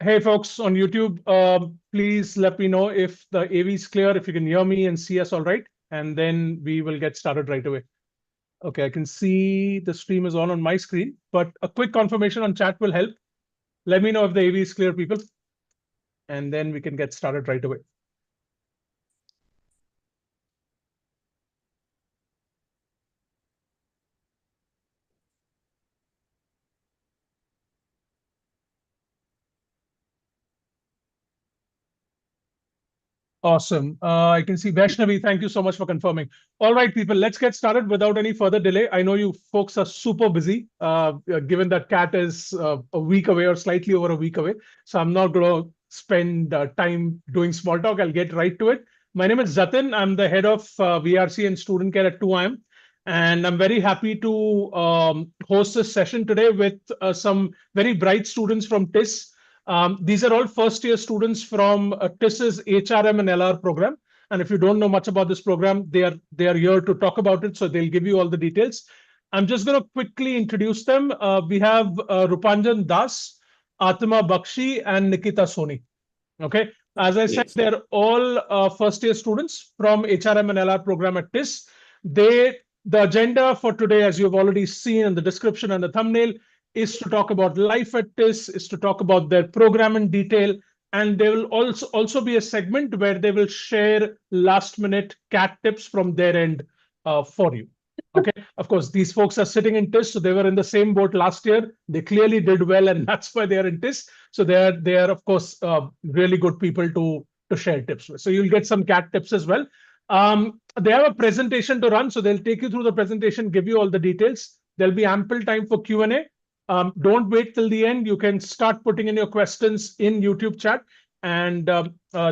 Hey folks on YouTube, please let me know if the AV is clear, if you can hear me and see us all right, and then we will get started right away. Okay, I can see the stream is on my screen, but a quick confirmation on chat will help. Let me know if the AV is clear, people, and then we can get started right away. Awesome. I can see Vaishnavi. Thank you so much for confirming. All right, people, let's get started without any further delay. I know you folks are super busy, given that CAT is a week away or slightly over a week away. So I'm not going to spend time doing small talk. I'll get right to it. My name is Jatin. I'm the head of VRC and student care at 2IM. And I'm very happy to host this session today with some very bright students from TISS. These are all first-year students from TISS's HRM and LR program. And if you don't know much about this program, they are here to talk about it. So they'll give you all the details. I'm just going to quickly introduce them. We have Rupanjan Das, Atima Bakshi, and Nikita Soni. Okay. As I said, they're all first-year students from HRM and LR program at TISS. The agenda for today, as you've already seen in the description and the thumbnail, is to talk about life at TISS, is to talk about their program in detail, and there will also be a segment where they will share last-minute CAT tips from their end for you. Okay, of course, these folks are sitting in TISS, so they were in the same boat last year. They clearly did well, and that's why they are in TISS. So they are of course really good people to share tips with. So you'll get some CAT tips as well. They have a presentation to run, so they'll take you through the presentation, give you all the details. There'll be ample time for Q&A. Don't wait till the end. You can start putting in your questions in YouTube chat, and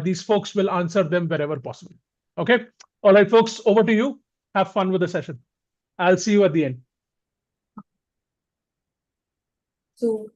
these folks will answer them wherever possible. Okay. All right, folks, over to you. Have fun with the session. I'll see you at the end. So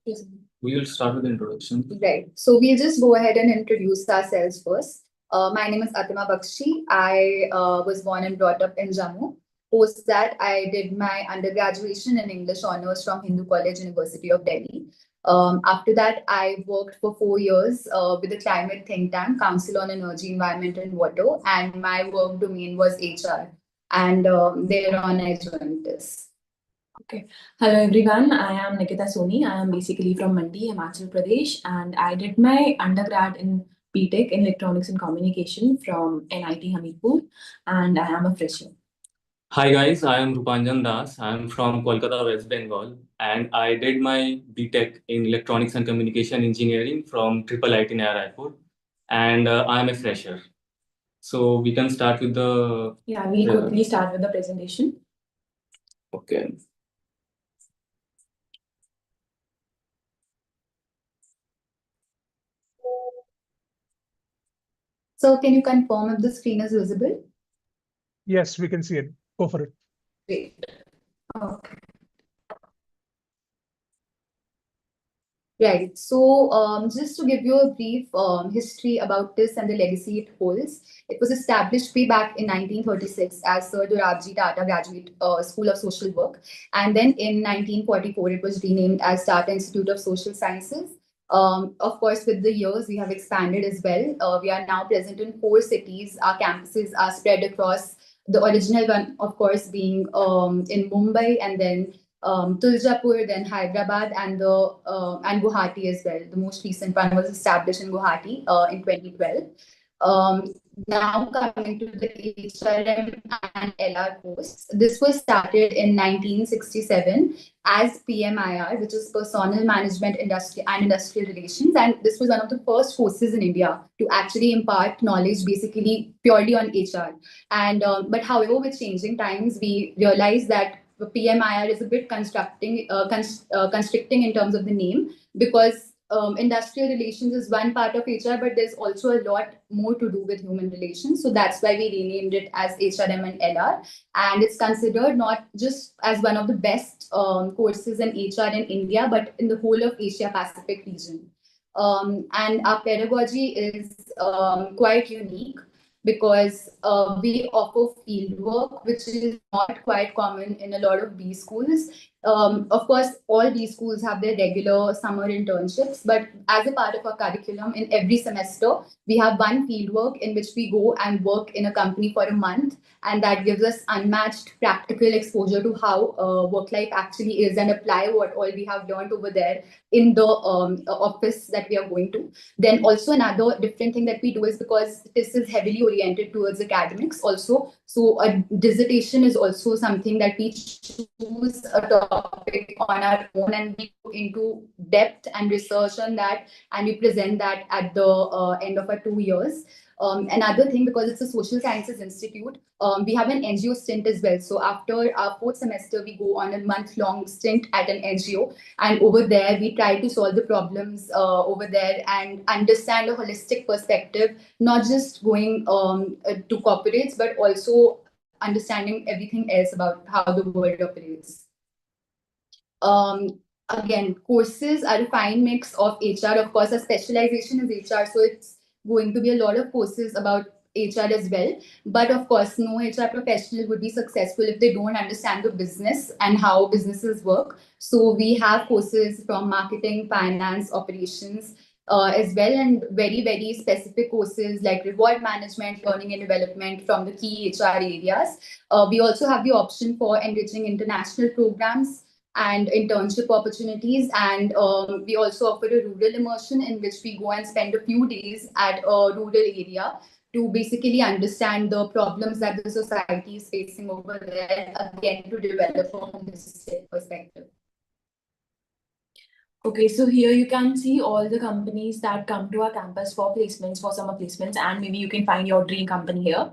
we will start with the introduction. Right. So we'll just go ahead and introduce ourselves first. My name is Atima Bakshi. I was born and brought up in Jammu. Post that, I did my undergraduation in English Honours from Hindu College, University of Delhi. After that, I worked for 4 years with the climate think tank, Council on Energy, Environment and Water, and my work domain was HR. And thereon I joined this. Okay. Hello everyone, I am Nikita Soni. I am basically from Mandi, Himachal Pradesh, and I did my undergrad in BTech in Electronics and Communication from NIT Hamirpur, and I am a fresher. Hi guys, I am Rupanjan Das. I am from Kolkata, West Bengal, and I did my BTech in Electronics and Communication Engineering from IIIT Naya Raipur, and I am a fresher. So we can start with the... Yeah, we'll quickly start with the presentation. Okay. So can you confirm if the screen is visible? Yes, we can see it. Go for it. Great. Okay. Right. So just to give you a brief history about this and the legacy it holds, it was established way back in 1936 as Sir Dorabji Tata Graduate School of Social Work. And then in 1944, it was renamed as Tata Institute of Social Sciences. Of course, with the years, we have expanded as well. We are now present in 4 cities. Our campuses are spread across, the original one, of course, being in Mumbai, and then Tuljapur, then Hyderabad, and Guwahati as well. The most recent one was established in Guwahati in 2012. Now coming to the HRM and LR course, this was started in 1967 as PMIR, which is Personnel Management Industry and Industrial Relations, and this was one of the first courses in India to actually impart knowledge basically purely on HR. And but however, with changing times, we realized that the PMIR is a bit constricting in terms of the name, because industrial relations is one part of HR, but there's also a lot more to do with human relations. So that's why we renamed it as HRM and LR. And it's considered not just as one of the best courses in HR in India, but in the whole of Asia Pacific region. And our pedagogy is quite unique, because we offer fieldwork, which is not quite common in a lot of B schools. Of course, all these schools have their regular summer internships, but as a part of our curriculum, in every semester, we have one fieldwork in which we go and work in a company for a month, and that gives us unmatched practical exposure to how work life actually is, and apply what all we have learned over there in the office that we are going to. Then also another different thing that we do is, because this is heavily oriented towards academics also, so a dissertation is also something that we choose a topic on our own, and we go into depth and research on that, and we present that at the end of our 2 years. Another thing, because it's a social sciences institute, we have an NGO stint as well. So after our fourth semester, we go on a month-long stint at an NGO, and over there we try to solve the problems over there and understand a holistic perspective, not just going to corporates, but also understanding everything else about how the world operates. Again, courses are a fine mix of HR. Of course, our specialization is HR, so it's going to be a lot of courses about HR as well. But of course, no HR professional would be successful if they don't understand the business and how businesses work. So we have courses from marketing, finance, operations, as well, and very, very specific courses like reward management, learning and development from the key HR areas. We also have the option for enriching international programs and internship opportunities, and we also offer a rural immersion in which we go and spend a few days at a rural area to basically understand the problems that the society is facing over there, again to develop a holistic perspective. Okay, so here you can see all the companies that come to our campus for placements, for summer placements, and maybe you can find your dream company here.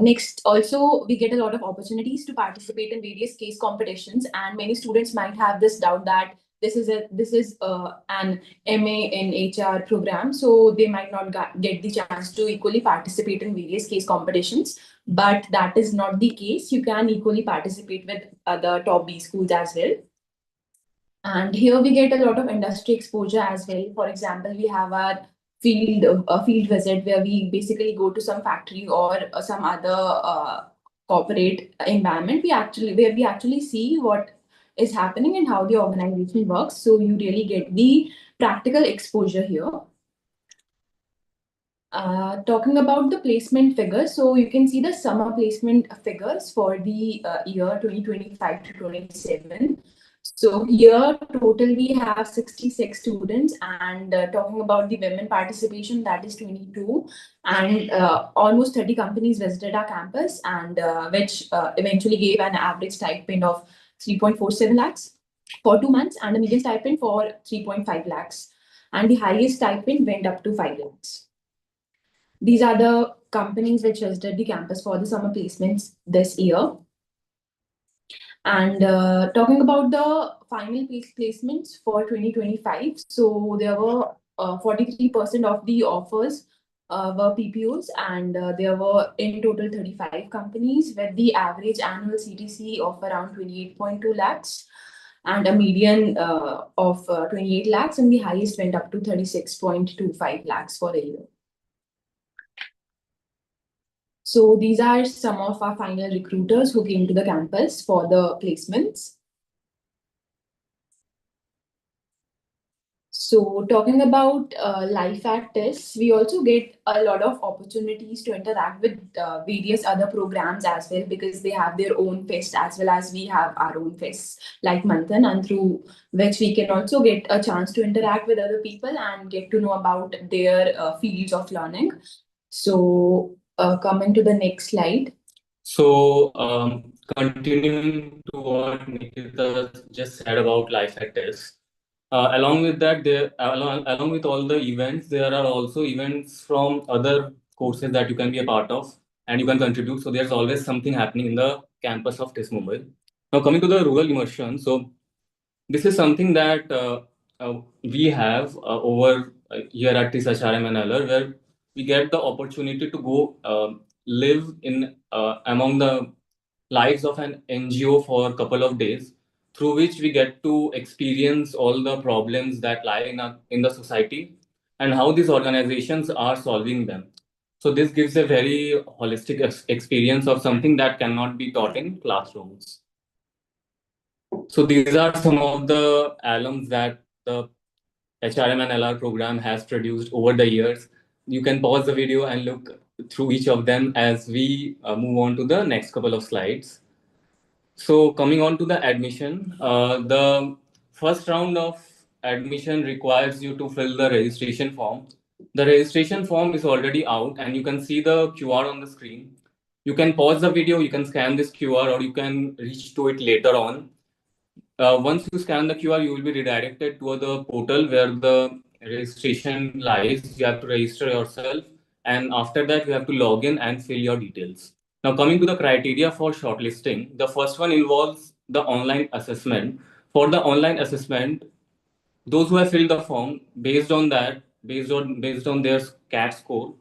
Next, also, we get a lot of opportunities to participate in various case competitions, and many students might have this doubt that this is an MA in HR program, so they might not get the chance to equally participate in various case competitions. But that is not the case. You can equally participate with other top B schools as well. And here we get a lot of industry exposure as well. For example, we have our field visit where we basically go to some factory or some other corporate environment. Where we actually see what is happening and how the organization works. So you really get the practical exposure here. Talking about the placement figures, so you can see the summer placement figures for the year 2025 to 27. So here total we have 66 students, and talking about the women participation, that is 22, and almost 30 companies visited our campus, and which eventually gave an average stipend of 3.47 lakhs for 2 months, and a median stipend for 3.5 lakhs, and the highest stipend went up to 5 lakhs. These are the companies which visited the campus for the summer placements this year. And talking about the final placements for 2025, so there were 43% of the offers were PPOs, and there were in total 35 companies with the average annual CTC of around 28.2 lakhs and a median of 28 lakhs, and the highest went up to 36.25 lakhs for a year. So these are some of our final recruiters who came to the campus for the placements. So talking about life at TISS, we also get a lot of opportunities to interact with various other programs as well, because they have their own fest as well as we have our own fests like Manthan, and through which we can also get a chance to interact with other people and get to know about their fields of learning. So coming to the next slide. So, continuing to what Nikita just said about life at TISS, along with that, along with all the events, there are also events from other courses that you can be a part of and you can contribute. So there's always something happening in the campus of TISS Mumbai. Now, coming to the rural immersion, so this is something that we have over here at TISS HRM LR, where we get the opportunity to go live in among the lives of an NGO for a couple of days, through which we get to experience all the problems that lie in the society and how these organizations are solving them. So this gives a very holistic experience of something that cannot be taught in classrooms. So these are some of the alums that the HRM and LR program has produced over the years. You can pause the video and look through each of them as we move on to the next couple of slides. So coming on to the admission, the first round of admission requires you to fill the registration form. The registration form is already out and you can see the QR on the screen. You can pause the video, you can scan this QR or you can reach to it later on. Once you scan the QR, you will be redirected to the portal where the registration lies. You have to register yourself, and after that, you have to log in and fill your details. Now, coming to the criteria for shortlisting, the first one involves the online assessment. For the online assessment, those who have filled the form, based on that, based on their CAT score,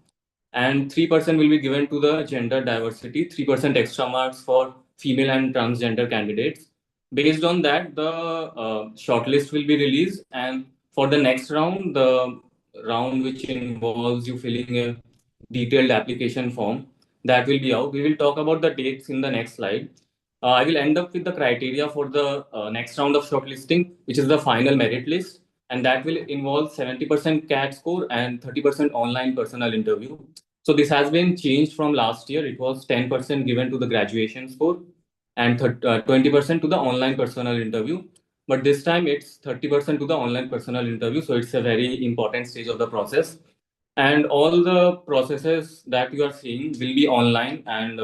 and 3% will be given to the gender diversity, 3% extra marks for female and transgender candidates. Based on that, the shortlist will be released, and for the next round, the round which involves you filling a detailed application form, that will be out. We will talk about the dates in the next slide. I will end up with the criteria for the next round of shortlisting, which is the final merit list, and that will involve 70% CAT score and 30% online personal interview. So this has been changed from last year. It was 10% given to the graduation score and 20% to the online personal interview. But this time it's 30% to the online personal interview. So it's a very important stage of the process. And all the processes that you are seeing will be online. And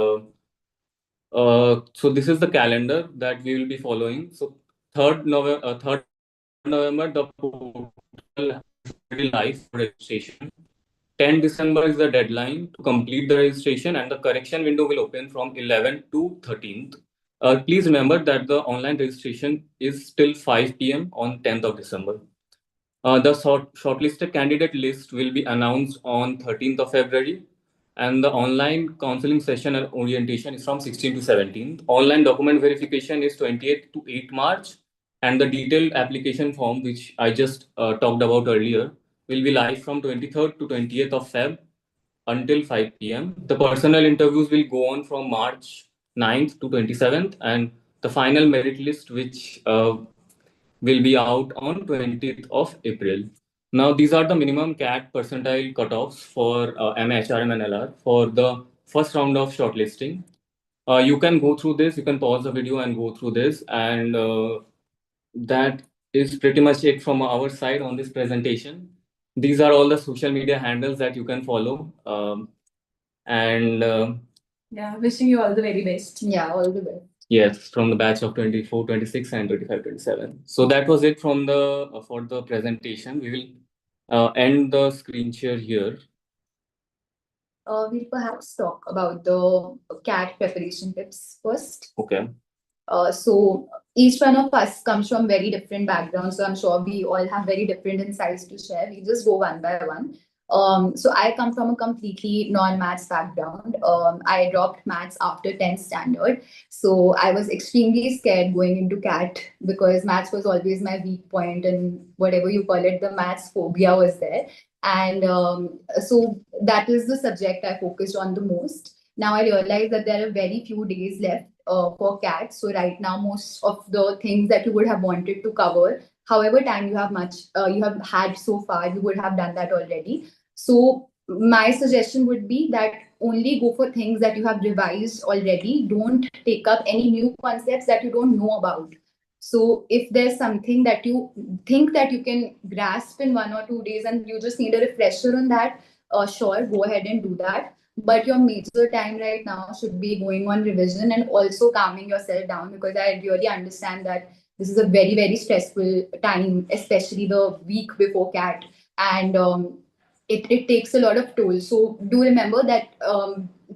so this is the calendar that we will be following. So 3rd November, the portal is already live for registration. 10 December is the deadline to complete the registration, and the correction window will open from 11th to 13th. Please remember that the online registration is till 5 p.m. on 10th of December. The shortlisted candidate list will be announced on 13th of February, and the online counseling session and orientation is from 16th to 17th. Online document verification is 28th to 8 March, and the detailed application form, which I just talked about earlier, will be live from 23rd to 20th of Feb until 5 p.m. The personal interviews will go on from March 9th to 27th, and the final merit list, which will be out on 20th of April. Now, these are the minimum CAT percentile cutoffs for MHRM and LR for the first round of shortlisting. You can go through this, you can pause the video and go through this, and that is pretty much it from our side on this presentation. These are all the social media handles that you can follow. And Yeah, wishing you all the very best. Yeah, all the best. yes, from the batch of 24, 26, and 25, 27. So that was it from the for the presentation. We will end the screen share here. We'll perhaps talk about the CAT preparation tips first. Okay. So each one of us comes from very different backgrounds. So I'm sure we all have very different insights to share. We just go one by one. So I come from a completely non-maths background. I dropped maths after 10th standard. So I was extremely scared going into CAT because maths was always my weak point, and whatever you call it, the maths phobia was there. And so that is the subject I focused on the most. Now I realize that there are very few days left for CAT. So right now, most of the things that you would have wanted to cover, however time you have had so far, you would have done that already. So my suggestion would be that only go for things that you have revised already. Don't take up any new concepts that you don't know about. So if there's something that you think that you can grasp in 1 or 2 days and you just need a refresher on that, sure, go ahead and do that. But your major time right now should be going on revision and also calming yourself down, because I really understand that this is a very, very stressful time, especially the week before CAT. And it takes a lot of toll. So do remember that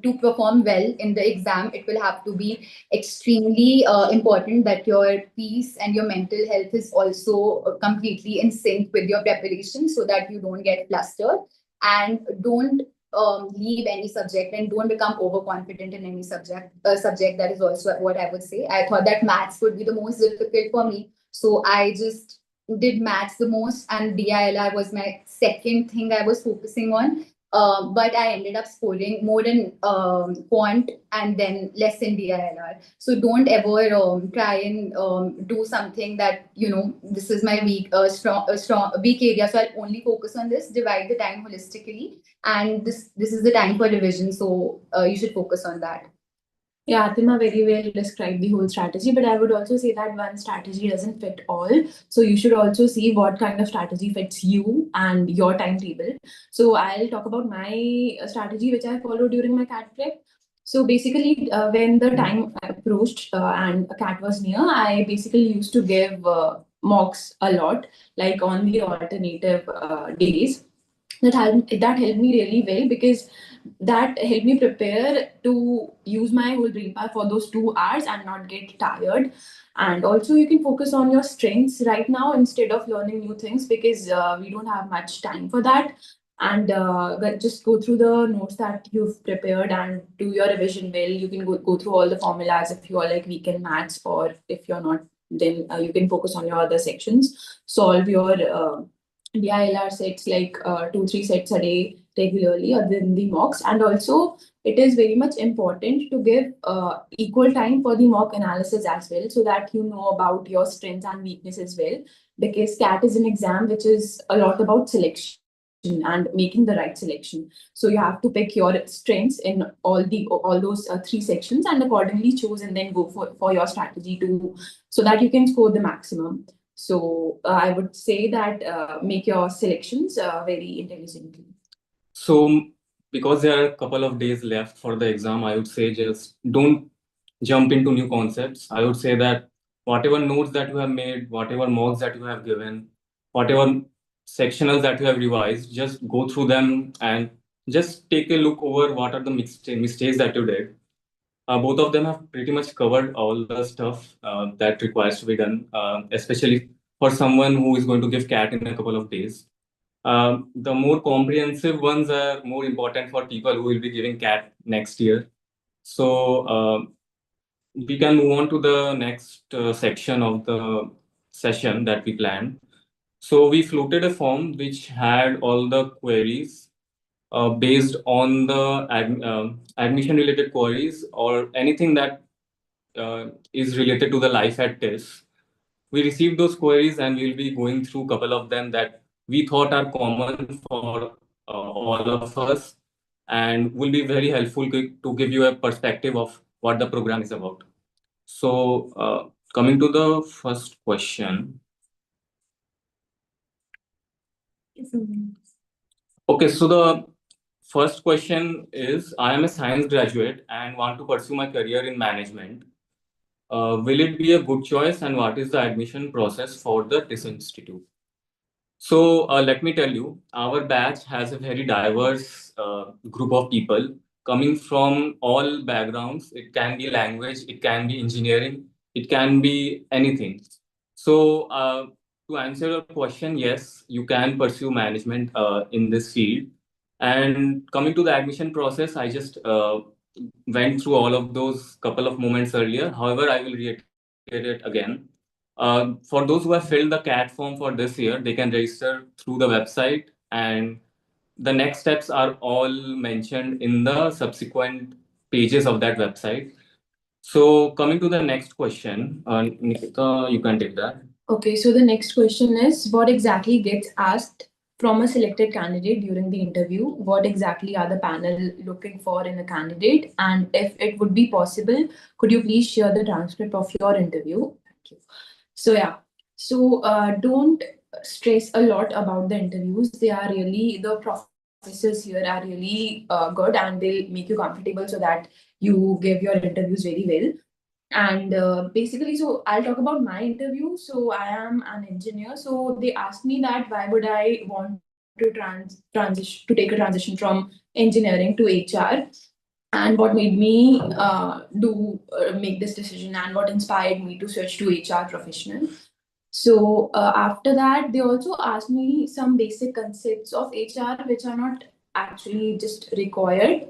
to perform well in the exam, it will have to be extremely important that your peace and your mental health is also completely in sync with your preparation, so that you don't get flustered and don't leave any subject and don't become overconfident in any subject. That is also what I would say. I thought that maths would be the most difficult for me, so I just did maths the most, and DILR was my second thing I was focusing on. but I ended up scoring more in quant and then less in DILR. So don't ever try and do something that, this is my weak, weak area, so I'll only focus on this. Divide the time holistically, and this is the time for revision. So you should focus on that. Yeah, Atima very well described the whole strategy, but I would also say that one strategy doesn't fit all. So you should also see what kind of strategy fits you and your timetable. So I'll talk about my strategy, which I followed during my CAT prep. So basically, when the time approached and a CAT was near, I basically used to give mocks a lot, like on the alternative days. That helped me really well, because that helped me prepare to use my whole brain power for those 2 hours and not get tired. And also you can focus on your strengths right now instead of learning new things, because we don't have much time for that. And just go through the notes that you've prepared and do your revision well. You can go through all the formulas if you are like weak in maths, or if you're not, then you can focus on your other sections. Solve your DILR sets, like 2-3 sets a day regularly, other than the mocks. And also it is very much important to give equal time for the mock analysis as well, so that you know about your strengths and weaknesses as well, because CAT is an exam which is a lot about selection and making the right selection. So you have to pick your strengths in all those 3 sections, and accordingly choose and then go for your strategy so that you can score the maximum. So I would say that make your selections very intelligently. So, because there are a couple of days left for the exam, I would say just don't jump into new concepts. I would say that whatever notes that you have made, whatever mocks that you have given, whatever sectionals that you have revised, just go through them and just take a look over what are the mistakes that you did. Both of them have pretty much covered all the stuff that requires to be done, especially for someone who is going to give CAT in a couple of days. The more comprehensive ones are more important for people who will be giving CAT next year. So we can move on to the next section of the session that we planned. So we floated a form which had all the queries based on the admission related queries or anything that is related to the life at TISS. We received those queries and we'll be going through a couple of them that we thought are common for all of us and will be very helpful to give you a perspective of what the program is about. So coming to the first question. Okay, so the first question is, I am a science graduate and want to pursue my career in management. Will it be a good choice, and what is the admission process for the TISS Institute? So let me tell you, our batch has a very diverse group of people coming from all backgrounds. It can be language, it can be engineering, it can be anything. So to answer your question, yes, you can pursue management in this field. And coming to the admission process, I just went through all of those couple of moments earlier. However, I will reiterate it again. For those who have filled the CAT form for this year, they can register through the website, and the next steps are all mentioned in the subsequent pages of that website. So coming to the next question, Nikita, you can take that. Okay, so the next question is, what exactly gets asked from a selected candidate during the interview? What exactly are the panel looking for in a candidate? And if it would be possible, could you please share the transcript of your interview? Thank you. So yeah, so don't stress a lot about the interviews. They are really, the professors here are really good, and they'll make you comfortable so that you give your interviews very well. And basically, so I'll talk about my interview. So I am an engineer. So they asked me that why would I want to take a transition from engineering to HR, and what made me make this decision, and what inspired me to switch to HR professional. So after that, they also asked me some basic concepts of HR, which are not actually just required.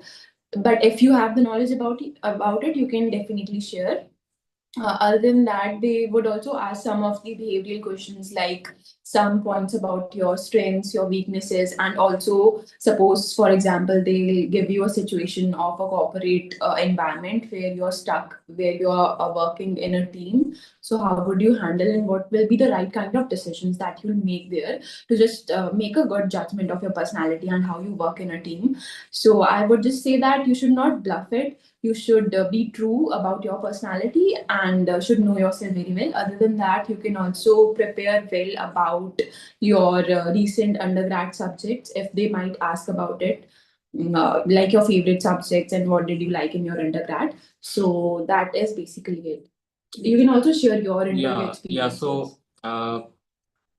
But if you have the knowledge about it, you can definitely share. Other than that, they would also ask some of the behavioral questions like some points about your strengths, your weaknesses, and also suppose, for example, they give you a situation of a corporate environment where you're stuck, where you're working in a team. So how would you handle, and what will be the right kind of decisions that you'll make there to just make a good judgment of your personality and how you work in a team? So I would just say that you should not bluff it. You should be true about your personality and should know yourself very well. Other than that, you can also prepare well about your recent undergrad subjects if they might ask about it, like your favorite subjects and what did you like in your undergrad. So that is basically it. You can also share your interview experiences. Yeah. So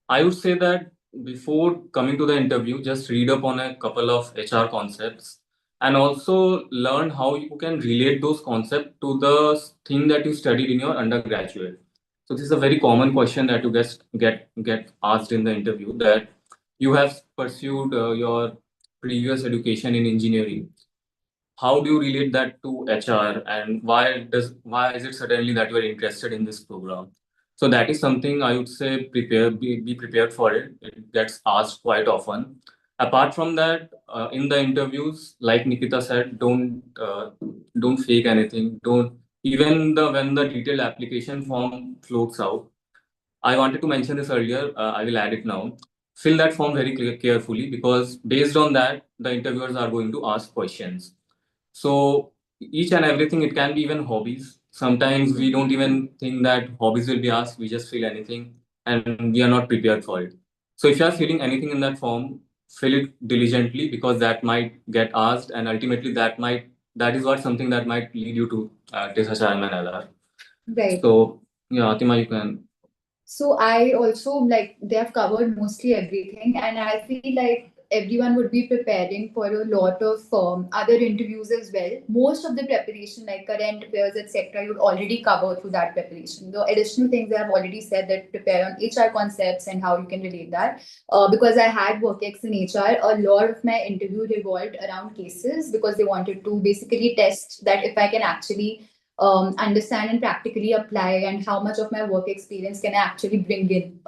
I would say that before coming to the interview, just read up on a couple of HR concepts and also learn how you can relate those concepts to the thing that you studied in your undergraduate. So this is a very common question that you get asked in the interview, that you have pursued your previous education in engineering. How do you relate that to HR, and why is it suddenly that you are interested in this program? So that is something I would say be prepared for it. It gets asked quite often. Apart from that, in the interviews, like Nikita said, don't fake anything. Don't even the when the detailed application form floats out. I wanted to mention this earlier. I will add it now. Fill that form very carefully, because based on that, the interviewers are going to ask questions. So each and everything, it can be even hobbies. Sometimes we don't even think that hobbies will be asked. We just fill anything and we are not prepared for it. So if you are filling anything in that form, fill it diligently, because that might get asked, and ultimately that is what something that might lead you to TISS HRM LR. Right. So yeah, Atima, you can. So I also, like, they have covered mostly everything, and I feel like everyone would be preparing for a lot of other interviews as well. Most of the preparation, like current affairs, etc., you'd already cover through that preparation. The additional things I have already said, that prepare on HR concepts and how you can relate that. Because I had work ex in HR, a lot of my interview revolved around cases, because they wanted to basically test that if I can actually understand and practically apply, and how much of my work experience can I actually bring in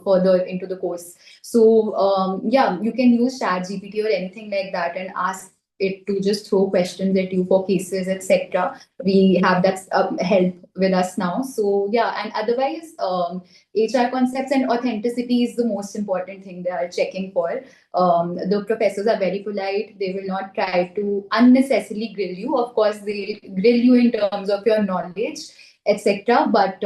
further into the course. So yeah, you can use ChatGPT or anything like that and ask it to just throw questions at you for cases, etc. We have that help with us now. So yeah, and otherwise, HR concepts and authenticity is the most important thing they are checking for. The professors are very polite. They will not try to unnecessarily grill you. Of course, they'll grill you in terms of your knowledge, etc. But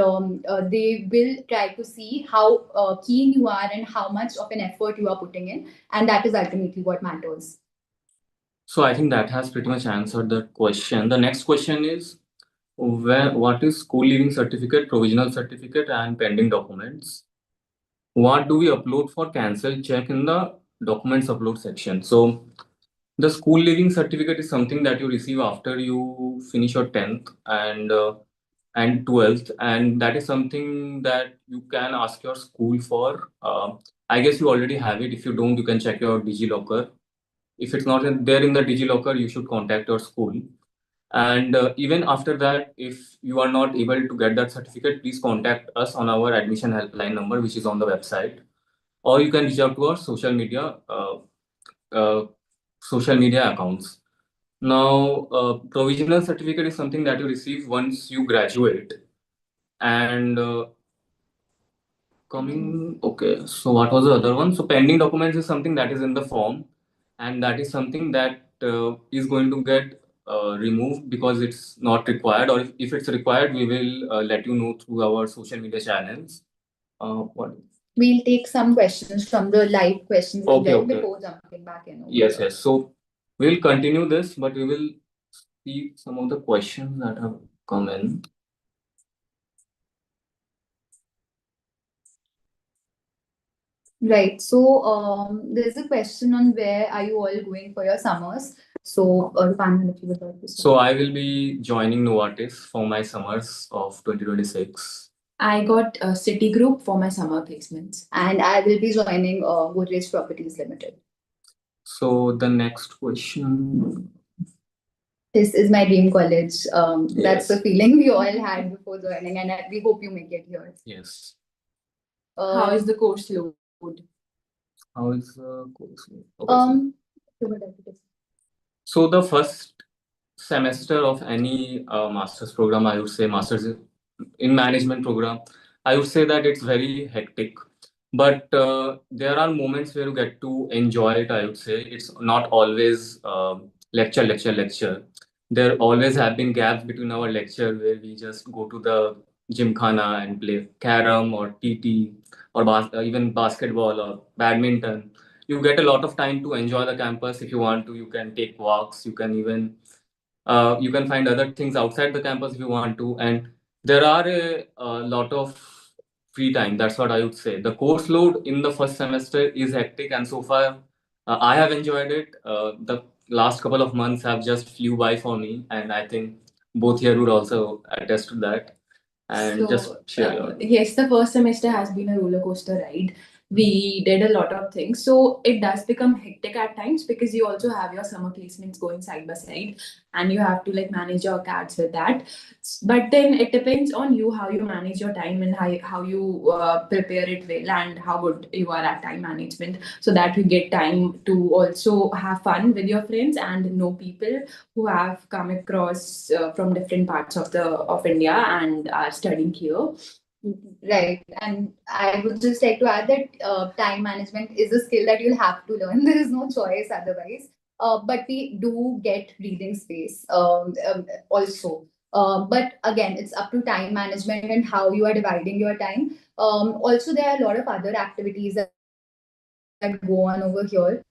they will try to see how keen you are and how much of an effort you are putting in. And that is ultimately what matters. So I think that has pretty much answered the question. The next question is, what is school leaving certificate, provisional certificate, and pending documents? What do we upload for cancel check in the documents upload section? So the school leaving certificate is something that you receive after you finish your 10th and 12th, and that is something that you can ask your school for. I guess you already have it. If you don't, you can check your DigiLocker. If it's not there in the DigiLocker, you should contact your school. And even after that, if you are not able to get that certificate, please contact us on our admission helpline number, which is on the website, or you can reach out to our uh, social media accounts. Now, provisional certificate is something that you receive once you graduate. And okay, so what was the other one? So pending documents is something that is in the form, and that is something that is going to get removed because it's not required, or if it's required, we will let you know through our social media channels. What? We'll take some questions from the live questions as well before jumping back in. Yes. So we'll continue this, but we will see some of the questions that have come in. Right. So there's a question on where are you all going for your summers? So Rupanjan, if you would like to start. So I will be joining Novartis for my summers of 2026. I got a Citigroup for my summer placements. And I will be joining Godrej Properties Limited. So the next question. This is my dream college. Yes. That's the feeling we all had before joining, and we hope you make it here. Yes. How is the course load? How is the course load? Okay, You would like to discuss. so the first semester of any master's program, I would say master's in management program, I would say that it's very hectic. But there are moments where you get to enjoy it, I would say. It's not always lecture, lecture, lecture. There always have been gaps between our lecture where we just go to the gymkhana and play carom or TT or even basketball or badminton. You get a lot of time to enjoy the campus. If you want to, you can take walks. You can find other things outside the campus if you want to, and there are a lot of free time. That's what I would say. The course load in the first semester is hectic, and so far I have enjoyed it. The last couple of months have just flew by for me, and I think both here would also attest to that. And just share your. Yes, the first semester has been a roller coaster ride. We did a lot of things. So it does become hectic at times because you also have your summer placements going side by side and you have to like manage your CADs with that. But then it depends on you how you manage your time and how you prepare it well and how good you are at time management so that you get time to also have fun with your friends and know people who have come across from different parts of India and are studying here. Right. And I would just like to add that time management is a skill that you'll have to learn. There is no choice otherwise. But we do get breathing space also. But again, it's up to time management and how you are dividing your time. Also, there are a lot of other activities that go on over here.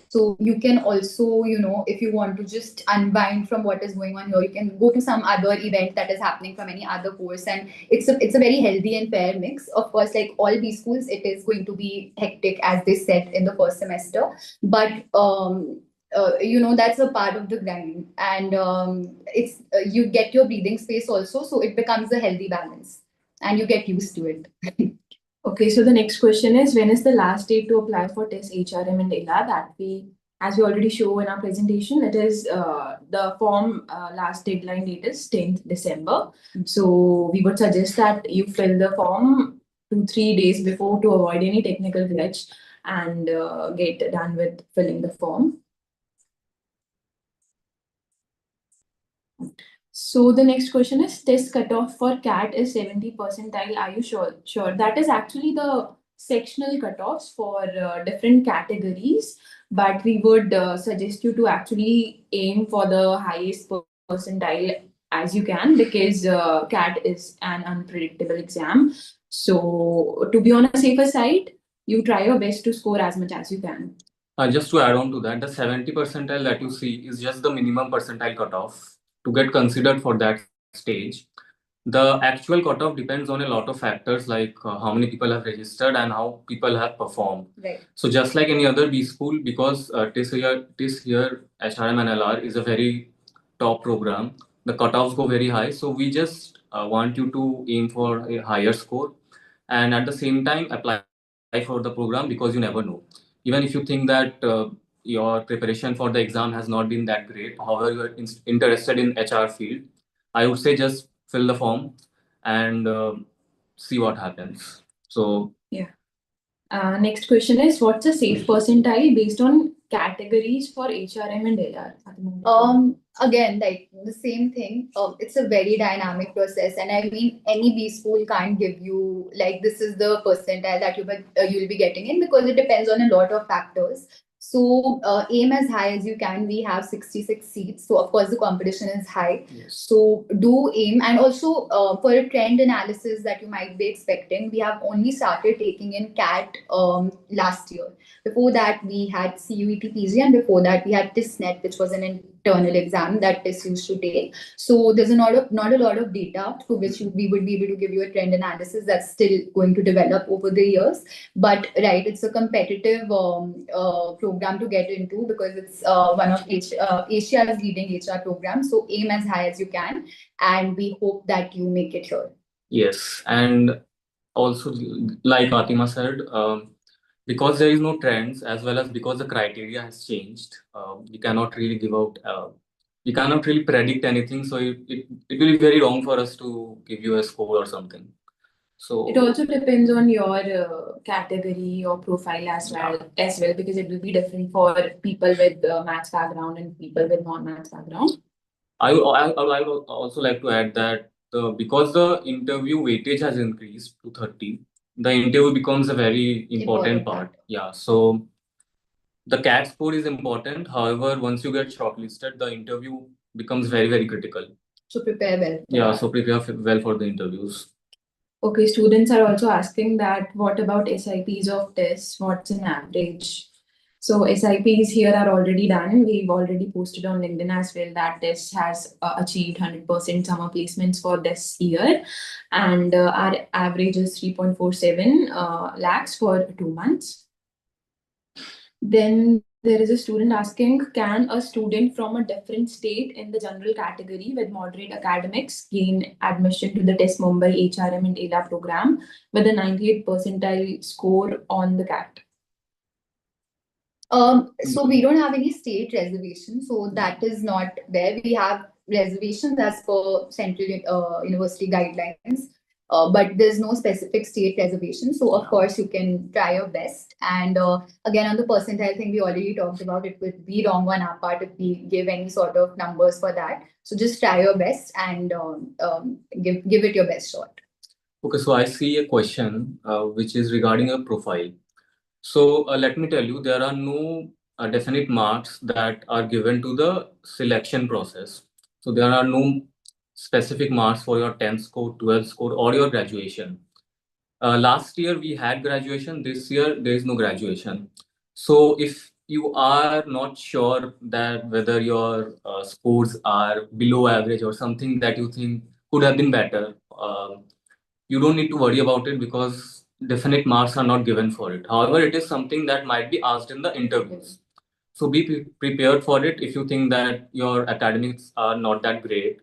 So you can also, if you want to just unwind from what is going on here, you can go to some other event that is happening from any other course. And it's a very healthy and fair mix. Of course, like all B schools, it is going to be hectic as they said in the first semester. But that's a part of the grind. And it's you get your breathing space also. So it becomes a healthy balance and you get used to it. Okay, so the next question is, when is the last date to apply for TISS HRM and LR? As we already show in our presentation, it is the form last deadline date is 10th December. So we would suggest that you fill the form 2-3 days before to avoid any technical glitch and get done with filling the form. So the next question is, TISS cutoff for CAT is 70 percentile. Are you sure? Sure. That is actually the sectional cutoffs for different categories, but we would suggest you to actually aim for the highest percentile as you can because CAT is an unpredictable exam. So to be on a safer side, you try your best to score as much as you can. Just to add on to that, the 70 percentile that you see is just the minimum percentile cutoff to get considered for that stage. The actual cutoff depends on a lot of factors like how many people have registered and how people have performed. Right. So just like any other B school, because TISS here HRM and LR is a very top program, the cutoffs go very high. So we just want you to aim for a higher score and at the same time apply for the program because you never know. Even if you think that your preparation for the exam has not been that great, however you are interested in HR field, I would say just fill the form and see what happens. So yeah. Next question is, what's a safe percentile based on categories for HRM and LR? Again, like the same thing. It's a very dynamic process, and I mean, any B school can't give you like this is the percentile that you'll be getting in because it depends on a lot of factors. So aim as high as you can. We have 66 seats, so of course the competition is high. yes. So do aim, and also for a trend analysis that you might be expecting, we have only started taking in CAT last year. Before that, we had CUET PG, and before that, we had TISSnet, which was an internal exam that TISS used to take. So there's not a lot of data to which we would be able to give you a trend analysis that's still going to develop over the years. But right, it's a competitive program to get into because it's one of Asia's leading HR programs. So aim as high as you can, and we hope that you make it here. Yes, and also like Atima said, because there is no trends as well as because the criteria has changed, we cannot really give out, we cannot really predict anything. So it will be very wrong for us to give you a score or something. So It also depends on your category or profile as well, because it will be different for people with maths background and people with non-maths background. I would also like to add that because the interview weightage has increased to 30, the interview becomes a very important part. Yeah. So the CAT score is important. However, once you get shortlisted, the interview becomes very, very critical. So prepare well. Yeah. So prepare well for the interviews. Okay, students are also asking that what about SIPs of TISS? What's an average? So SIPs here are already done. We've already posted on LinkedIn as well that TISS has achieved 100% summer placements for this year. And our average is 3.47 lakhs for 2 months. Then there is a student asking, can a student from a different state in the general category with moderate academics gain admission to the TISS Mumbai HRM and LR program with a 98 percentile score on the CAT? So we don't have any state reservation, so that is not there. We have reservations as per central university guidelines, but there's no specific state reservation. So of course you can try your best. And again, on the percentile thing we already talked about, it would be wrong on our part if we give any sort of numbers for that. So just try your best and give it your best shot. Okay, so I see a question which is regarding a profile. So let me tell you, there are no definite marks that are given to the selection process. So there are no specific marks for your 10th score, 12th score, or your graduation. Last year we had graduation. This year there is no graduation. So if you are not sure that whether your scores are below average or something that you think could have been better, you don't need to worry about it because definite marks are not given for it. However, it is something that might be asked in the interviews. So be prepared for it if you think that your academics are not that great.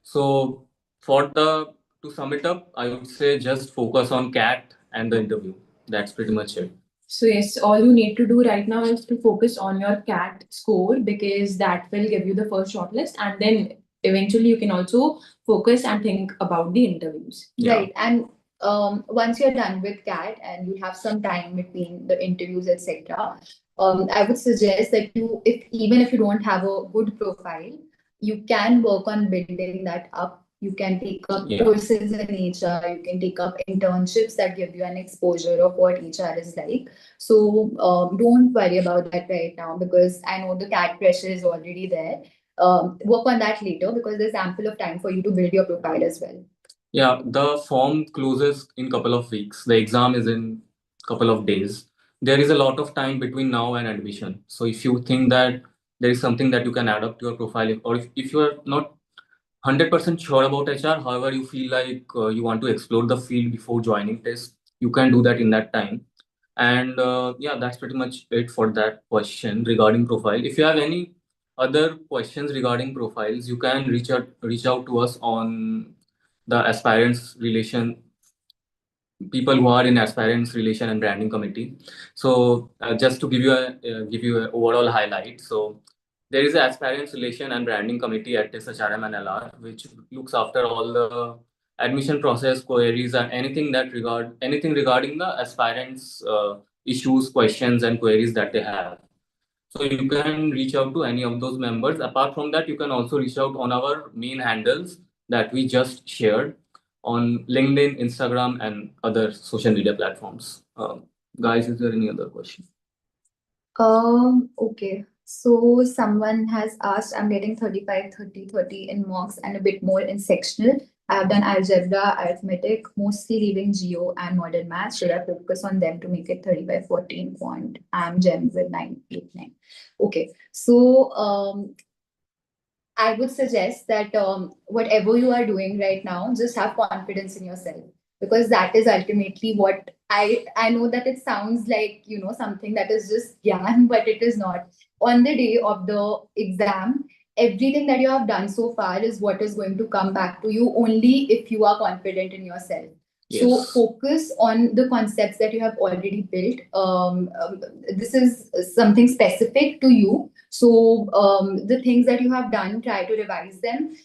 So to sum it up, I would say just focus on CAT and the interview. That's pretty much it. So yes, all you need to do right now is to focus on your CAT score because that will give you the first shortlist, and then eventually you can also focus and think about the interviews. Yeah. Right. And once you're done with CAT and you have some time between the interviews, etc., I would suggest that even if you don't have a good profile, you can work on building that up. You can take up courses in HR, you can take up internships that give you an exposure of what HR is like. So don't worry about that right now because I know the CAT pressure is already there. Work on that later because there's ample of time for you to build your profile as well. Yeah, the form closes in couple of weeks. The exam is in couple of days. There is a lot of time between now and admission. So if you think that there is something that you can add up to your profile, or if you are not 100% sure about HR, however, you feel like you want to explore the field before joining TISS, you can do that in that time. And yeah, that's pretty much it for that question regarding profile. If you have any other questions regarding profiles, you can reach out to us on the Aspirants Relation people who are in Aspirants Relation and Branding Committee. So just to give you a overall highlight. So there is an Aspirants Relation and Branding Committee at TISS HRM and LR, which looks after all the admission process queries and anything regarding the aspirants issues, questions, and queries that they have. So you can reach out to any of those members. Apart from that, you can also reach out on our main handles that we just shared on LinkedIn, Instagram, and other social media platforms. Guys, is there any other question? Okay. So someone has asked, I'm getting 35, 30, 30 in mocks and a bit more in sectional. I have done algebra, arithmetic, mostly leaving geo and modern math. Should I focus on them to make it 35, 14 quant? I'm gem with 989. Okay. So I would suggest that whatever you are doing right now, just have confidence in yourself because that is ultimately what I know that it sounds like, something that is just gyan, but it is not. On the day of the exam, everything that you have done so far is what is going to come back to you only if you are confident in yourself. So Yes. focus on the concepts that you have already built. This is something specific to you. So the things that you have done, try to revise them.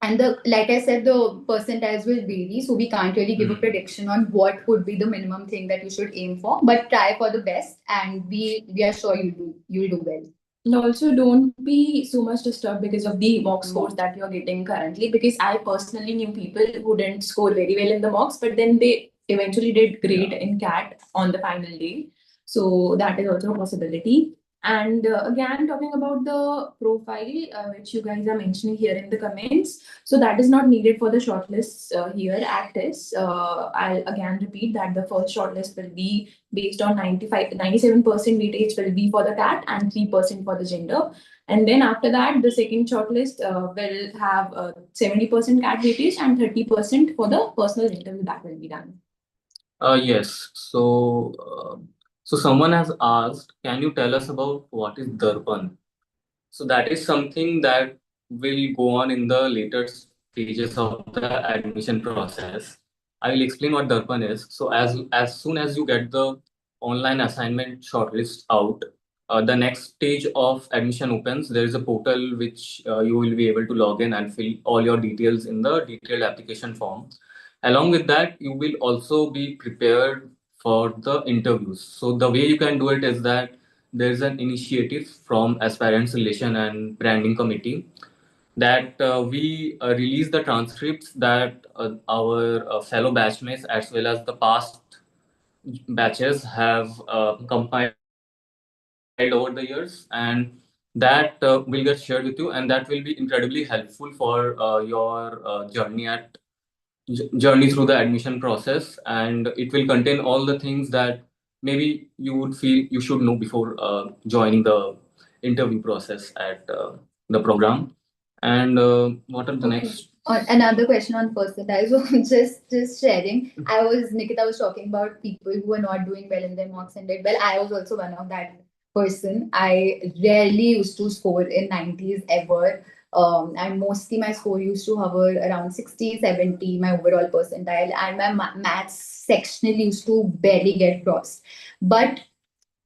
And like I said, the percentiles will vary, so we can't really give a prediction on what would be the minimum thing that you should aim for. But try for the best, and we are sure you'll do well. And also, don't be so much disturbed because of the mock scores that you're getting currently. Because I personally knew people who didn't score very well in the mocks, but then they eventually did great in CAT on the final day. So that is also a possibility. And again, talking about the profile, which you guys are mentioning here in the comments. So that is not needed for the shortlists here at TISS. I'll again repeat that the first shortlist will be based on 97% weightage will be for the CAT and 3% for the gender. And then after that, the second shortlist will have 70% CAT weightage and 30% for the personal interview that will be done. Yes. So someone has asked, can you tell us about what is Darpan? So that is something that will go on in the later stages of the admission process. I will explain what Darpan is. So as soon as you get the online assignment shortlist out, the next stage of admission opens. There is a portal which you will be able to log in and fill all your details in the detailed application form. Along with that, you will also be prepared for the interviews. So the way you can do it is that there's an initiative from Aspirants Relations and Branding Committee that we release the transcripts that our fellow batchmates as well as the past batches have compiled over the years, and that will get shared with you, and that will be incredibly helpful for your journey through the admission process, and it will contain all the things that maybe you would feel you should know before joining the interview process at the program. And what are the next? Another question on percentile. So just sharing. Nikita was talking about people who are not doing well in their mocks and did well. I was also one of that person. I rarely used to score in 90s ever. And mostly my score used to hover around 60, 70, my overall percentile. And my maths sectional used to barely get crossed. But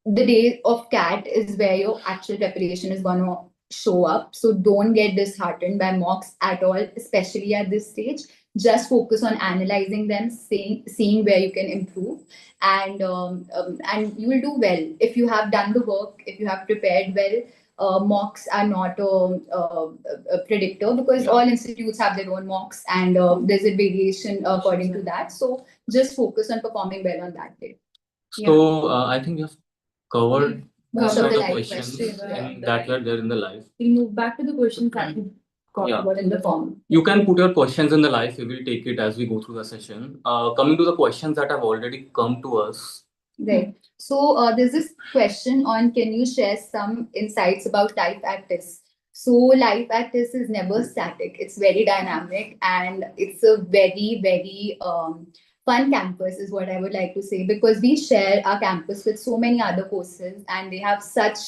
the day of CAT is where your actual preparation is going to show up. So don't get disheartened by mocks at all, especially at this stage. Just focus on analyzing them, seeing where you can improve, and you will do well if you have done the work. If you have prepared well, mocks are not a predictor, because all institutes have their own mocks, and there's a variation according to that. So just focus on performing well on that day. So I think we have covered most of the live questions questions, that were there in the live. We'll move back to the questions that we got in the form. You can put your questions in the live. We will take it as we go through the session. Coming to the questions that have already come to us. Right. So there's this question on, can you share some insights about life at TISS? So life at TISS is never static. It's very dynamic, and it's a very, very fun campus is what I would like to say, because we share our campus with so many other courses, and they have such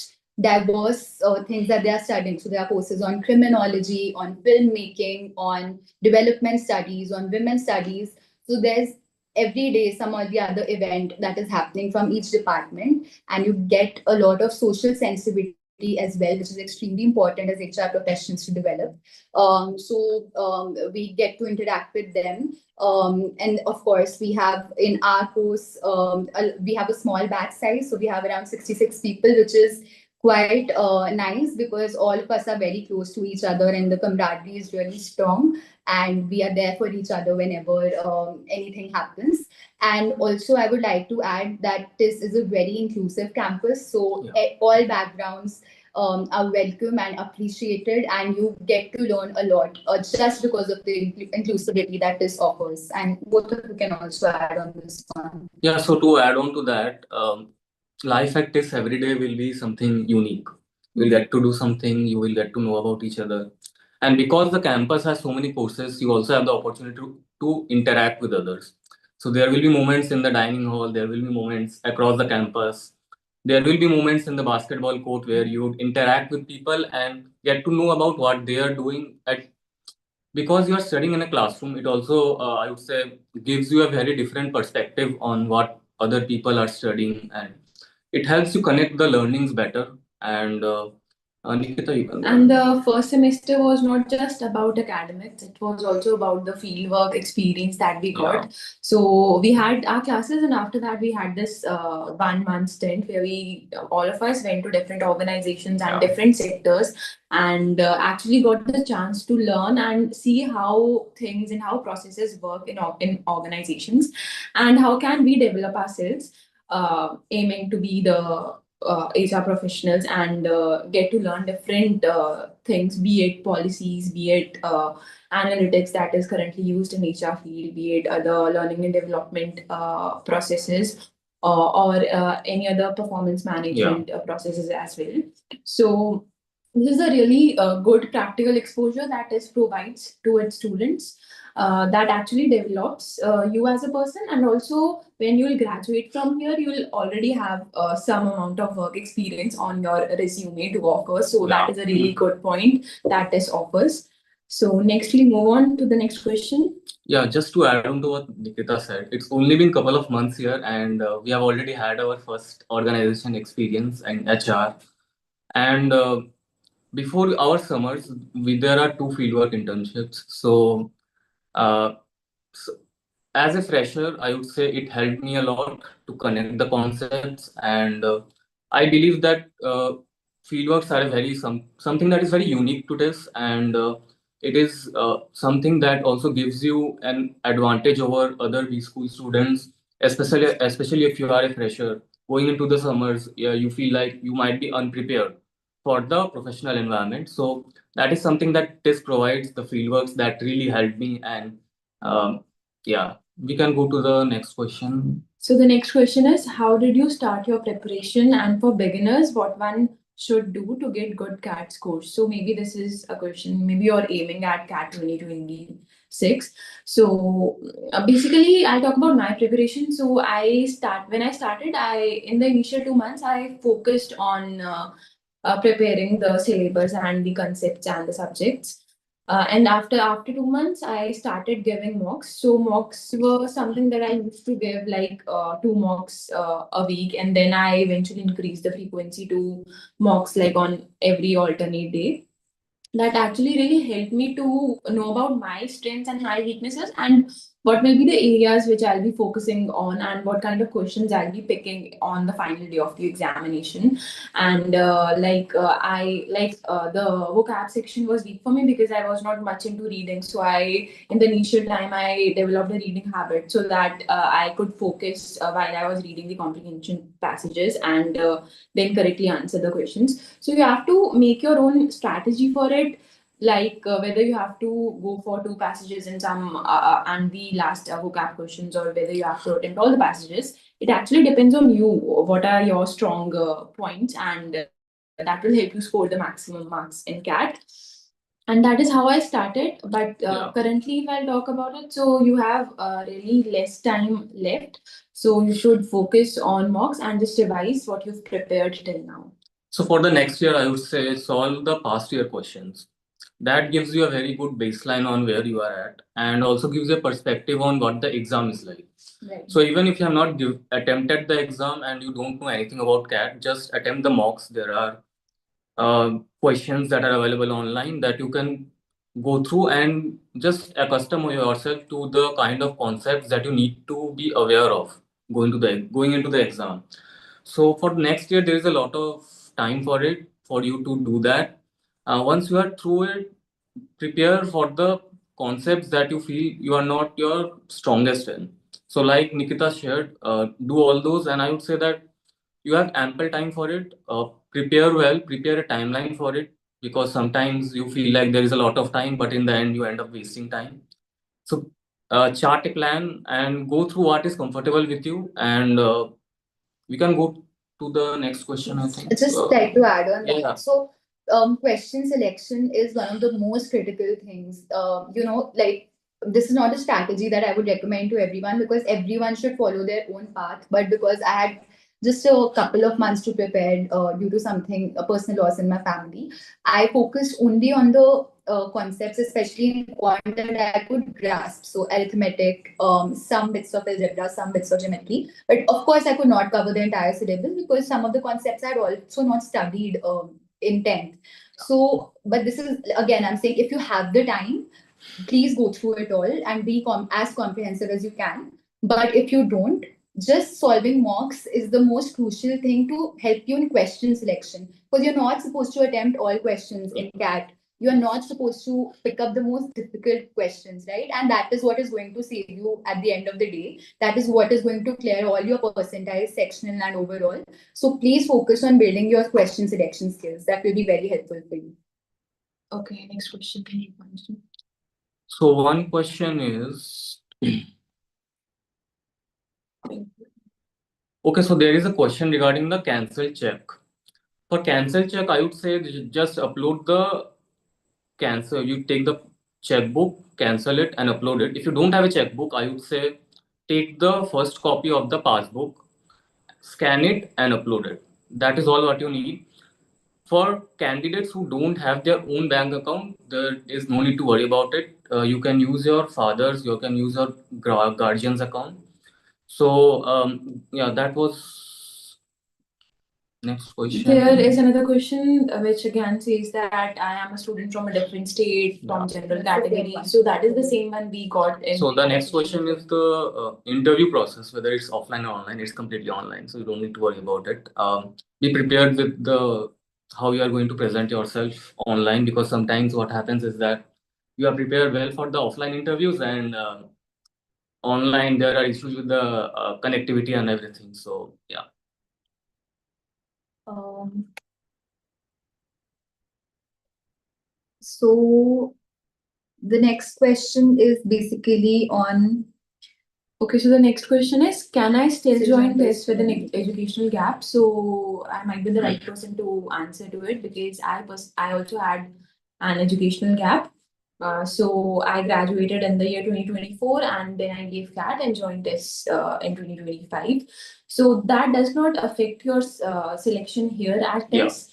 diverse things that they are studying. So there are courses on criminology, on filmmaking, on development studies, on women's studies. So there's every day some or the other event that is happening from each department, and you get a lot of social sensitivity as well, which is extremely important as HR professionals to develop. We get to interact with them. And of course, we have in our course, we have a small batch size. So we have around 66 people, which is quite nice, because all of us are very close to each other, and the camaraderie is really strong, and we are there for each other whenever anything happens. And also, I would like to add that this is a very inclusive campus. So all backgrounds are welcome and appreciated, and you get to learn a lot just because of the inclusivity that this offers. And both of you can also add on this one. Yeah, so to add on to that, life at TISS every day will be something unique. You'll get to do something, you will get to know about each other. And because the campus has so many courses, you also have the opportunity to interact with others. So there will be moments in the dining hall, there will be moments across the campus. There will be moments in the basketball court where you would interact with people and get to know about what they are doing because you are studying in a classroom. It also, I would say, gives you a very different perspective on what other people are studying, and it helps you connect the learnings better. And Nikita, you can go And ahead. the first semester was not just about academics, it was also about the fieldwork experience that we got. Yeah. So we had our classes, and after that, we had this 1 month stint where all of us went to different organizations and Yeah. different sectors, and actually got the chance to learn and see how things and how processes work in organizations, and how can we develop ourselves, aiming to be the HR professionals and get to learn different things, be it policies, be it analytics that is currently used in HR field, be it other learning and development processes, or any other performance management processes as well. So this is a really good practical exposure that is provides to its students, that actually develops you as a person, and also when you will graduate from here, you will already have some amount of work experience on your resume to offer. So that is a really good point that this offers. So next, we move on to the next question. Yeah, just to add on to what Nikita said, it's only been a couple of months here, and we have already had our first organization experience in HR. And before our summers, there are two fieldwork internships. Uh, so as a fresher, I would say it helped me a lot to connect the concepts, and I believe that fieldworks are a something that is very unique to this, and it is something that also gives you an advantage over other B school students, especially if you are a fresher going into the summers. Yeah, you feel like you might be unprepared for the professional environment. So that is something that this provides, the fieldworks that really helped me, and yeah, we can go to the next question. So the next question is, how did you start your preparation? And for beginners, what one should do to get good CAT scores? So maybe this is a question, maybe you're aiming at CAT 2026. So basically, I'll talk about my preparation. So when I started, in the initial 2 months, I focused on preparing the syllabus and the concepts and the subjects. And after 2 months, I started giving mocks. So mocks were something that I used to give like 2 mocks a week, and then I eventually increased the frequency to mocks like on every alternate day. That actually really helped me to know about my strengths and my weaknesses, and what will be the areas which I'll be focusing on, and what kind of questions I'll be picking on the final day of the examination. And the vocab section was weak for me because I was not much into reading. So in the initial time, I developed a reading habit so that I could focus while I was reading the comprehension passages, and then correctly answer the questions. So you have to make your own strategy for it, like whether you have to go for two passages in some and the last vocab questions, or whether you have to attempt all the passages. It actually depends on you. What are your strong points, and that will help you score the maximum marks in CAT. And that is how I started. But currently, if I'll talk about it, so you have really less time left. So you should focus on mocks and just revise what you've prepared till now. So for the next year, I would say solve the past year questions. That gives you a very good baseline on where you are at, and also gives you a perspective on what the exam is like. Right. So even if you have not attempted the exam and you don't know anything about CAT, just attempt the mocks. There are questions that are available online that you can go through and just accustom yourself to the kind of concepts that you need to be aware of going into the exam. So for next year, there is a lot of time for it for you to do that. Once you are through it, prepare for the concepts that you feel you are not your strongest in. So like Nikita shared, do all those, and I would say that you have ample time for it. Prepare well, prepare a timeline for it, because sometimes you feel like there is a lot of time, but in the end you end up wasting time. So chart a plan and go through what is comfortable with you, and we can go to the next question, I think. Just like to add on that. Yeah. So, question selection is one of the most critical things. Like this is not a strategy that I would recommend to everyone, because everyone should follow their own path. But because I had just a couple of months to prepare due to a personal loss in my family, I focused only on the concepts, especially in quant, that I could grasp. So arithmetic, some bits of algebra, some bits of geometry. But of course, I could not cover the entire syllabus because some of the concepts I had also not studied in 10th. So, but this is, again, I'm saying if you have the time, please go through it all and be as comprehensive as you can. But if you don't, just solving mocks is the most crucial thing to help you in question selection. Because you're not supposed to attempt all questions in CAT. You're not supposed to pick up the most difficult questions, right? And that is what is going to save you at the end of the day. That is what is going to clear all your percentiles, sectional and overall. So please focus on building your question selection skills. That will be very helpful for you. Okay, next question. Can you answer? So one question is, okay, so there is a question regarding the cancel check. For cancel check, I would say just upload the cancel. You take the checkbook, cancel it, and upload it. If you don't have a checkbook, I would say take the first copy of the passbook, scan it, and upload it. That is all what you need. For candidates who don't have their own bank account, there is no need to worry about it. You can use your father's, you can use your guardian's account. So yeah, that was next question. There is another question which again says that I am a student from a different state, from general category. So that is the same one we got in. So the next question is the interview process, whether it's offline or online. It's completely online, so you don't need to worry about it. Be prepared with the how you are going to present yourself online, because sometimes what happens is that you are prepared well for the offline interviews, and online there are issues with the connectivity and everything. So yeah. So the next question is basically on. Okay, so the next question is, can I still join this with an TISS? educational gap? So I might be the right person to answer to it, because I also had an educational gap. So I graduated in the year 2024, and then I gave CAT and joined this in 2025. So that does not affect your selection here at TISS.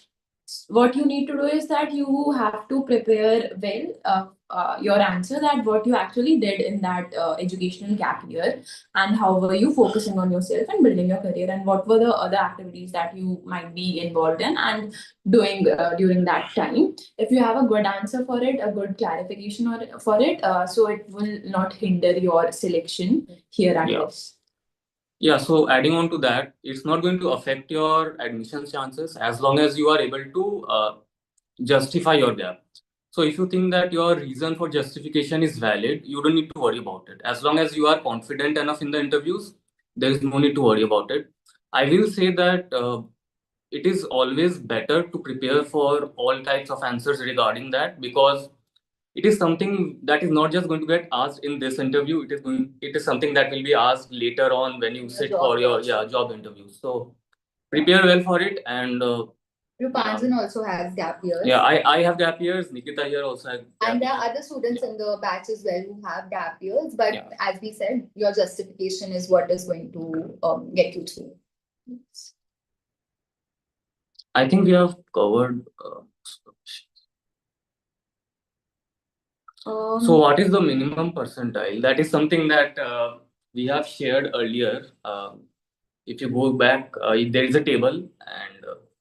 What you need to do is that you have to prepare well your answer, that what you actually did in that educational gap year, and how were you focusing on yourself and building your career, and what were the other activities that you might be involved in and doing during that time. If you have a good answer for it, a good clarification for it, so it will not hinder your selection here at TISS. Yeah, so adding on to that, it's not going to affect your admission chances as long as you are able to justify your gap. So if you think that your reason for justification is valid, you don't need to worry about it. As long as you are confident enough in the interviews, there is no need to worry about it. I will say that it is always better to prepare for all types of answers regarding that, because it is something that is not just going to get asked in this interview. It is something that will be asked later on when you sit for your job interview. So prepare well for it. And Rupanjan also has gap years. yeah, I have gap years. Nikita here also has gap and there years. are other students in the batch as well who have gap years. But as we said, your justification is what is going to get you through. I think we have covered. So what is the minimum percentile? That is something that we have shared earlier. If you go back, there is a table,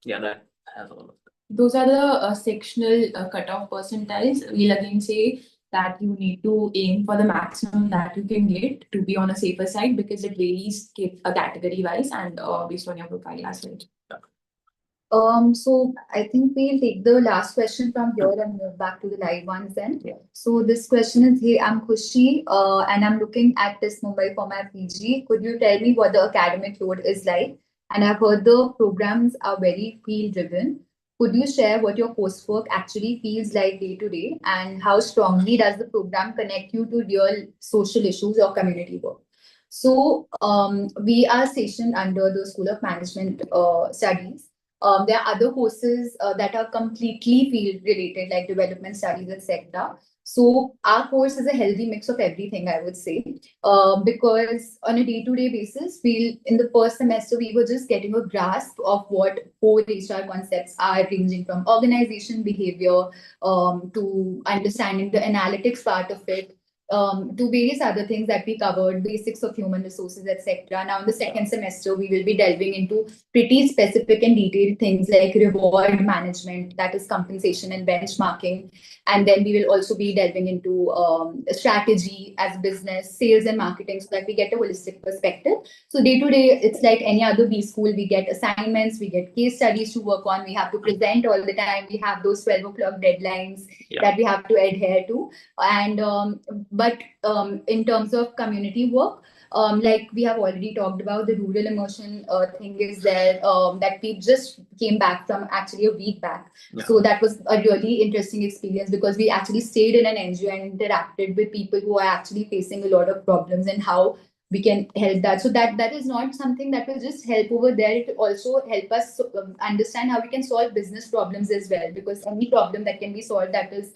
and that has all of that. Those are the sectional cutoff percentiles. We'll again say that you need to aim for the maximum that you can get to be on a safer side, because it varies category wise and based on your profile as well. So I think we'll take the last question from here and move back to the live ones then. So this question is, hey, I'm Khushi and I'm looking at TISS Mumbai for my PG. Could you tell me what the academic load is like? And I've heard the programs are very field driven. Could you share what your coursework actually feels like day to day, and how strongly does the program connect you to real social issues or community work? So we are stationed under the School of Management Studies. There are other courses that are completely field related, like development studies, etc. So our course is a healthy mix of everything, I would say, because on a day-to-day basis, in the first semester, we were just getting a grasp of what core HR concepts are, ranging from organization behavior to understanding the analytics part of it, to various other things that we covered, basics of human resources, etc. Now, in the second semester, we will be delving into pretty specific and detailed things like reward management, that is compensation and benchmarking. And then we will also be delving into strategy as business, sales and marketing, so that we get a holistic perspective. So day to day, it's like any other B school. We get assignments, we get case studies to work on. We have to present all the time. We have those 12 o'clock deadlines that we have to adhere to. And but in terms of community work, like we have already talked about, the rural immersion thing is there, that we just came back from actually a week back. So that was a really interesting experience, because we actually stayed in an NGO and interacted with people who are actually facing a lot of problems and how we can help that. So that is not something that will just help over there. It will also help us understand how we can solve business problems as well, because any problem that can be solved that is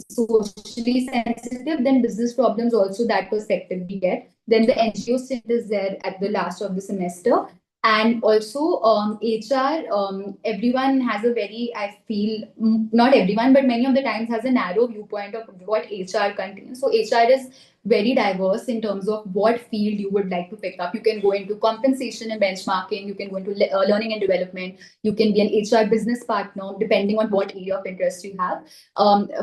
socially sensitive, then business problems also, that perspective we get. Then the NGO stint is there at the last of the semester. And also HR, everyone has a very, I feel, not everyone, but many of the times has a narrow viewpoint of what HR contains. So HR is very diverse in terms of what field you would like to pick up. You can go into compensation and benchmarking, you can go into learning and development, you can be an HR business partner, depending on what area of interest you have.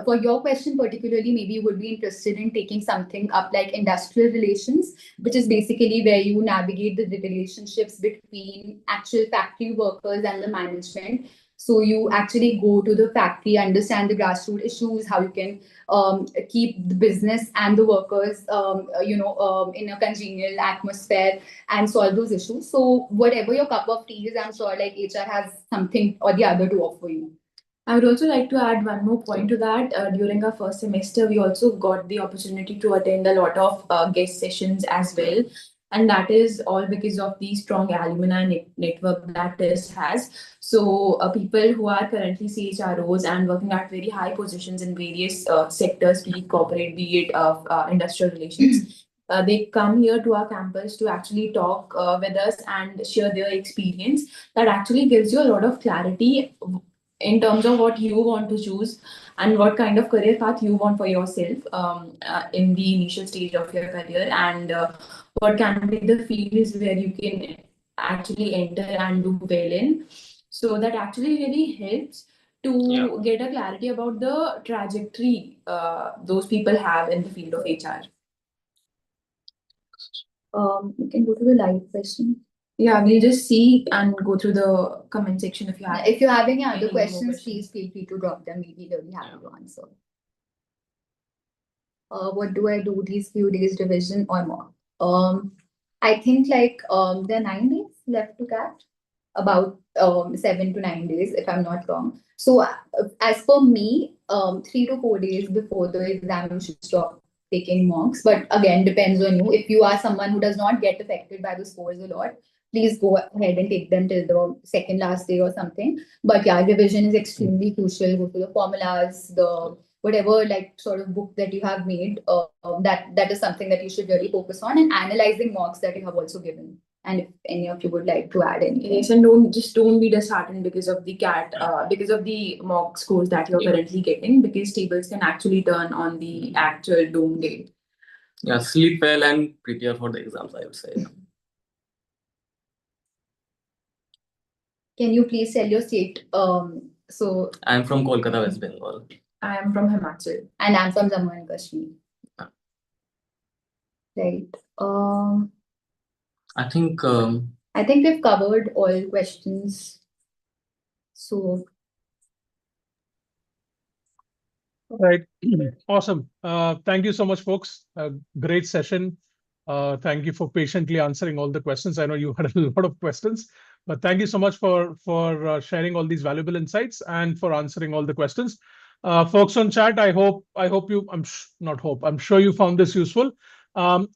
For your question particularly, maybe you would be interested in taking something up like industrial relations, which is basically where you navigate the relationships between actual factory workers and the management. So you actually go to the factory, understand the grassroots issues, how you can keep the business and the workers, in a congenial atmosphere and solve those issues. So whatever your cup of tea is, I'm sure like HR has something or the other to offer you. I would also like to add one more point to that. During our first semester, we also got the opportunity to attend a lot of guest sessions as well. And that is all because of the strong alumni network that TISS has. So people who are currently CHROs and working at very high positions in various sectors, be it corporate, be it industrial relations, they come here to our campus to actually talk with us and share their experience. That actually gives you a lot of clarity in terms of what you want to choose and what kind of career path you want for yourself in the initial stage of your career, and what can be the fields where you can actually enter and do well in. So that actually really helps to get a clarity about the trajectory those people have in the field of HR. You can go to the live question. Yeah, we'll just see and go through the comment section if you have. If you have any other questions, please feel free to drop them. We'll be really happy to answer. What do I do these few days, revision or more? I think like there are 9 days left to catch, about 7 to 9 days, if I'm not wrong. So as per me, 3 to 4 days before the exam, you should stop taking mocks. But again, depends on you. If you are someone who does not get affected by the scores a lot, please go ahead and take them till the second last day or something. But yeah, revision is extremely crucial. Go to the formulas, the whatever like sort of book that you have made, that is something that you should really focus on, and analyzing mocks that you have also given. And if any of you would like to add anything. Yes, and don't be disheartened because of the because of the mock scores that you're currently getting, because tables can actually turn on the actual dome day. Yeah, sleep well and prepare for the exams, I would say. Can you please tell your state? So I'm from Kolkata, West Bengal. I am from Himachal. And I'm from Jammu and Kashmir. Right. I think we've covered all questions. So right. Awesome. Thank you so much, folks. Great session. Thank you for patiently answering all the questions. I know you had a lot of questions, but thank you so much for sharing all these valuable insights and for answering all the questions. Folks on chat, I'm sure you found this useful.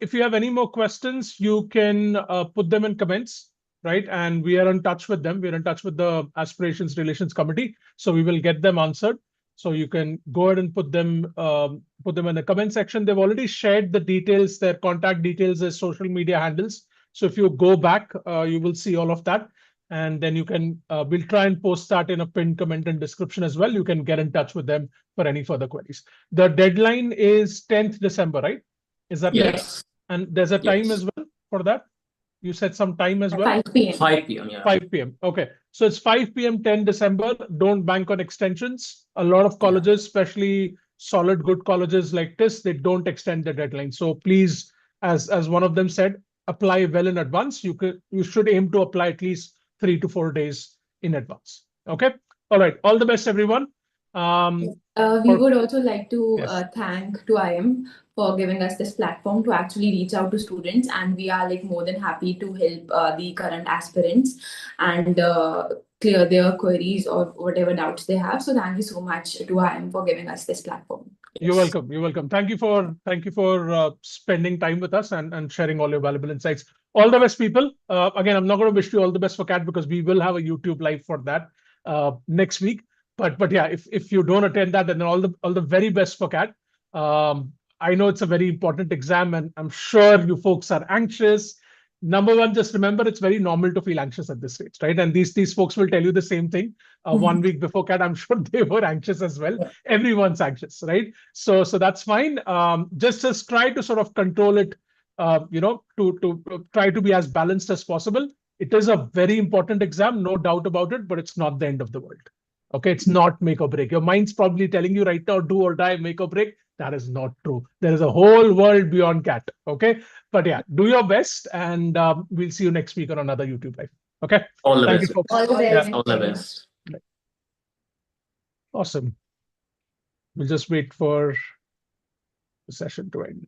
If you have any more questions, you can put them in comments, right? And we are in touch with them. We're in touch with the Aspirations Relations Committee, so we will get them answered. So you can go ahead and put them in the comment section. They've already shared the details, their contact details, their social media handles. So if you go back, you will see all of that. And then you can, we'll try and post that in a pinned comment and description as well. You can get in touch with them for any further queries. The deadline is 10th December, right? Is that correct? Yes. And there's a time Yes. as well for that? You said some time as well? 5 p.m. 5 p.m. Yeah. 5 p.m. Okay. So it's 5 p.m. 10 December. Don't bank on extensions. A lot of colleges, especially solid good colleges like TISS, they don't extend the deadline. So please, as one of them said, apply well in advance. You should aim to apply at least 3 to 4 days in advance. Okay. All right. All the best, everyone. We would also like to Yes. thank to IM for giving us this platform to actually reach out to students, and we are like more than happy to help the current aspirants and clear their queries or whatever doubts they have. So thank you so much to IM for giving us this platform. You're welcome. You're welcome. Thank you for spending time with us and sharing all your valuable insights. All the best, people. Again, I'm not going to wish you all the best for CAT because we will have a YouTube live for that next week. But yeah, if you don't attend that, then all the very best for CAT. I know it's a very important exam, and I'm sure you folks are anxious. Number one, just remember it's very normal to feel anxious at this stage, right? And these folks will tell you the same thing. 1 week before CAT, I'm sure they were anxious as well. Yeah. Everyone's anxious, right? So that's fine. Just try to sort of control it. To try to be as balanced as possible. It is a very important exam, no doubt about it, but it's not the end of the world. Okay, it's not make or break. Your mind's probably telling you right now, do or die, make or break. That is not true. There is a whole world beyond CAT. Okay, but yeah, do your best, and we'll see you next week on another YouTube live. Okay, All the thank best. you, folks. All the Yeah. best. All the best. Awesome. We'll just wait for the session to end.